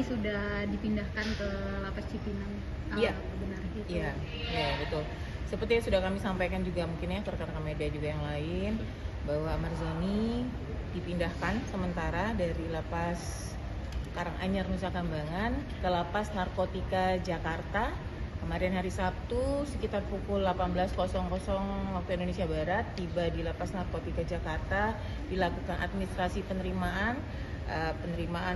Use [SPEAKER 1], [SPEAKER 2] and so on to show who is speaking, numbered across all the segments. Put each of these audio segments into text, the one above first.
[SPEAKER 1] sudah dipindahkan ke Lapas Cipinang.
[SPEAKER 2] Iya.
[SPEAKER 1] Benar gitu.
[SPEAKER 2] Iya, betul. Seperti yang sudah kami sampaikan juga mungkin ya ke rekan-rekan media juga yang lain, bahwa Ahmad Zoni dipindahkan sementara dari Lapas Karanganyar Nusa Kambangan ke Lapas Narkotika Jakarta kemarin hari Sabtu sekitar pukul 18.00 waktu Indonesia Barat. Tiba di Lapas Narkotika Jakarta, dilakukan administrasi penerimaan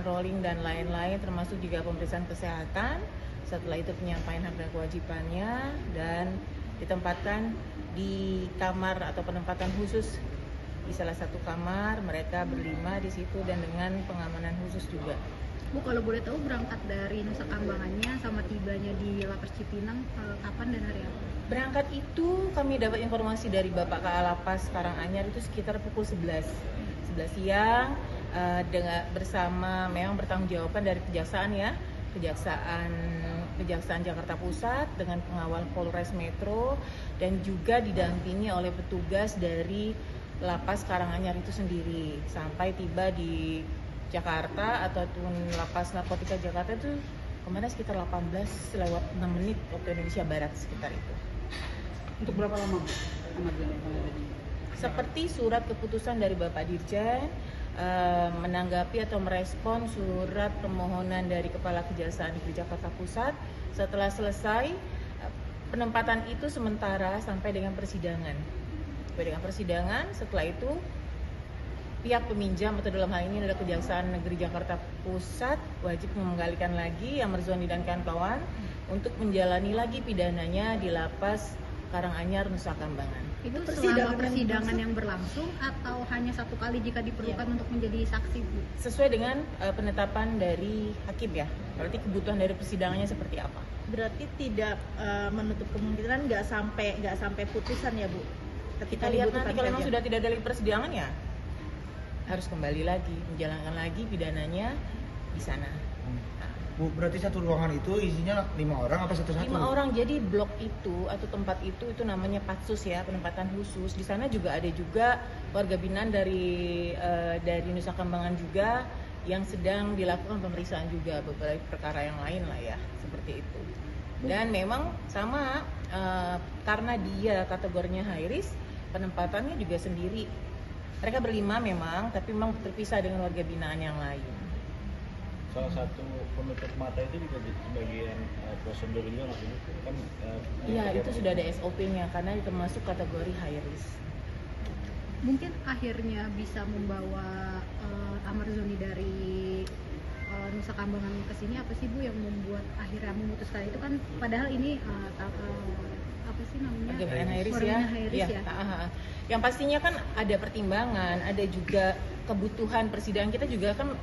[SPEAKER 2] rolling dan lain-lain, termasuk juga pemeriksaan kesehatan. Setelah itu penyampaian hak dan kewajibannya dan ditempatkan di kamar atau penempatan khusus di salah satu kamar, mereka berlima di situ dan dengan pengamanan khusus juga.
[SPEAKER 1] Bu, kalau boleh tahu berangkat dari Nusa Kambangannya sama tibanya di Lapas Cipinang kapan dan hari apa?
[SPEAKER 2] Berangkat itu kami dapat informasi dari Bapak Kalapas Karanganyar itu sekitar pukul 11 siang dengan bersama memang bertanggungjawaban dari Kejaksaan ya, Kejaksaan Jakarta Pusat dengan pengawal Polres Metro dan juga didampingi oleh petugas dari Lapas Karanganyar itu sendiri sampai tiba di Jakarta ataupun Lapas Narkotika Jakarta itu kemarin sekitar 18:06 waktu Indonesia Barat sekitar itu.
[SPEAKER 3] Untuk berapa lama?
[SPEAKER 2] Seperti surat keputusan dari Bapak Dirjen menanggapi atau merespon surat permohonan dari Kepala Kejaksaan Negeri Jakarta Pusat setelah selesai penempatan itu sementara sampai dengan persidangan. Setelah itu pihak peminjam atau dalam hal ini adalah Kejaksaan Negeri Jakarta Pusat wajib mengembalikan lagi Ahmad Zoni dan kawan-kawan untuk menjalani lagi pidananya di Lapas Karanganyar Nusa Kambangan.
[SPEAKER 1] Itu selama persidangan yang berlangsung atau hanya satu kali jika diperlukan untuk menjadi saksi, Bu?
[SPEAKER 2] Sesuai dengan penetapan dari hakim ya. Berarti kebutuhan dari persidangannya seperti apa?
[SPEAKER 4] Berarti tidak menutup kemungkinan nggak sampai putusan ya, Bu?
[SPEAKER 2] Kita lihat nanti kalau memang sudah tidak ada lagi persidangan ya harus kembali lagi menjalankan lagi pidananya di sana.
[SPEAKER 5] Bu, berarti satu ruangan itu isinya 5 orang apa satu-satu?
[SPEAKER 2] 5 orang, jadi blok itu atau tempat itu namanya patsus ya, penempatan khusus. Di sana juga ada juga warga binaan dari Nusa Kambangan juga yang sedang dilakukan pemeriksaan juga beberapa perkara yang lain lah ya, seperti itu. Dan memang sama karena dia kategorinya high risk, penempatannya juga sendiri. Mereka berlima memang, tapi memang terpisah dengan warga binaan yang lain.
[SPEAKER 6] Salah satu penutup mata itu juga di bagian prosedurnya maksudnya kan
[SPEAKER 2] iya itu sudah ada SOP-nya karena termasuk kategori high risk.
[SPEAKER 1] Mungkin akhirnya bisa membawa Ahmad Zoni dari Nusa Kambangan ke sini apa sih Bu yang membuat akhirnya memutuskan itu kan padahal ini apa sih namanya?
[SPEAKER 2] High risk
[SPEAKER 1] ya.
[SPEAKER 2] Ya. Yang pastinya kan ada pertimbangan, ada juga kebutuhan persidangan kita juga kan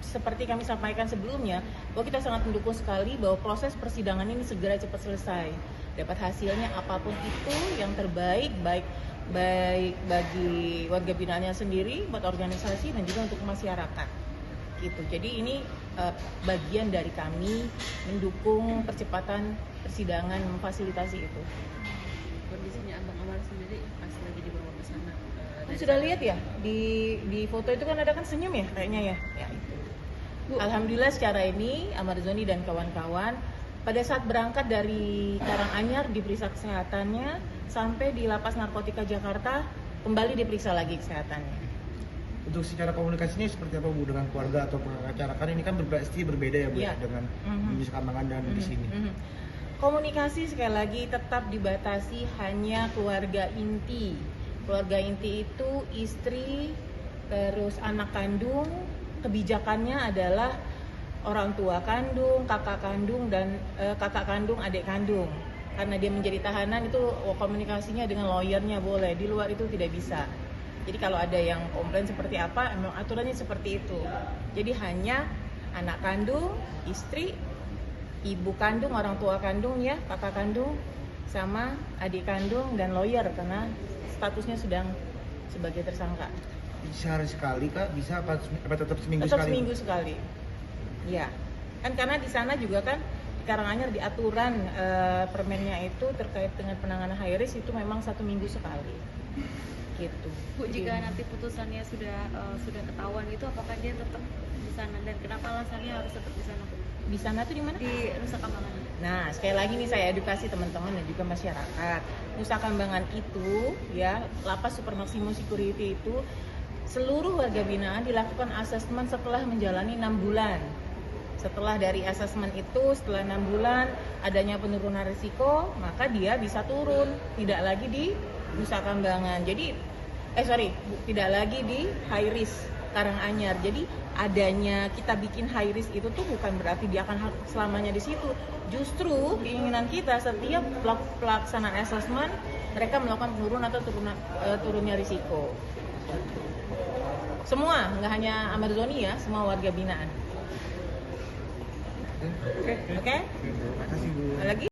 [SPEAKER 2] seperti kami sampaikan sebelumnya bahwa kita sangat mendukung sekali bahwa proses persidangan ini segera cepat selesai, dapat hasilnya apapun itu yang terbaik baik bagi warga binaannya sendiri, buat organisasi dan juga untuk masyarakat gitu. Jadi ini bagian dari kami mendukung percepatan persidangan, memfasilitasi itu.
[SPEAKER 7] Kondisinya Abang Amar sendiri pas lagi dibawa ke sana
[SPEAKER 2] sudah lihat ya di foto itu kan ada kan senyum ya kayaknya ya itu. Alhamdulillah secara ini Ahmad Zoni dan kawan-kawan pada saat berangkat dari Karanganyar diperiksa kesehatannya sampai di Lapas Narkotika Jakarta kembali diperiksa lagi kesehatannya.
[SPEAKER 5] Untuk secara komunikasinya seperti apa Bu dengan keluarga atau pengacara? Kan ini kan pasti berbeda ya Bu ya, dengan di Nusa Kambangan dan di sini.
[SPEAKER 2] Komunikasi sekali lagi tetap dibatasi hanya keluarga inti. Keluarga inti itu istri, terus anak kandung. Kebijakannya adalah orang tua kandung, kakak kandung dan kakak kandung, adik kandung. Karena dia menjadi tahanan itu komunikasinya dengan lawyernya boleh, di luar itu tidak bisa. Jadi kalau ada yang komplain seperti apa, memang aturannya seperti itu. Jadi hanya anak kandung, istri, ibu kandung, orang tua kandung ya, kakak kandung, sama adik kandung dan lawyer karena statusnya sedang sebagai tersangka.
[SPEAKER 5] Sehari sekali Kak? Bisa apa tetap seminggu
[SPEAKER 2] tetap
[SPEAKER 5] sekali?
[SPEAKER 2] Seminggu sekali. Ya. Kan karena di sana juga kan di Karanganyar di aturan permennya itu terkait dengan penanganan high risk itu memang 1 minggu sekali. Gitu.
[SPEAKER 7] Bu, jika nanti putusannya sudah ketahuan itu apakah dia tetap di sana dan kenapa alasannya harus tetap di sana Bu?
[SPEAKER 2] Di sana tuh di mana?
[SPEAKER 7] Di Nusa Kambangan.
[SPEAKER 2] Nah, sekali lagi nih saya edukasi teman-teman dan juga masyarakat. Nusa Kambangan itu ya, lapas super maksimum security itu seluruh warga binaan dilakukan asesmen setelah menjalani 6 bulan. Setelah dari asesmen itu, setelah 6 bulan adanya penurunan risiko, maka dia bisa turun, tidak lagi di Nusa Kambangan. Jadi tidak lagi di high risk Karanganyar. Jadi adanya kita bikin high risk itu tuh bukan berarti dia akan selamanya di situ. Justru keinginan kita setiap pelaksanaan asesmen mereka melakukan penurunan atau turunnya risiko. Semua, nggak hanya Amarzoni ya, semua warga binaan. Oke?
[SPEAKER 5] Terima kasih Bu.
[SPEAKER 2] Lagi?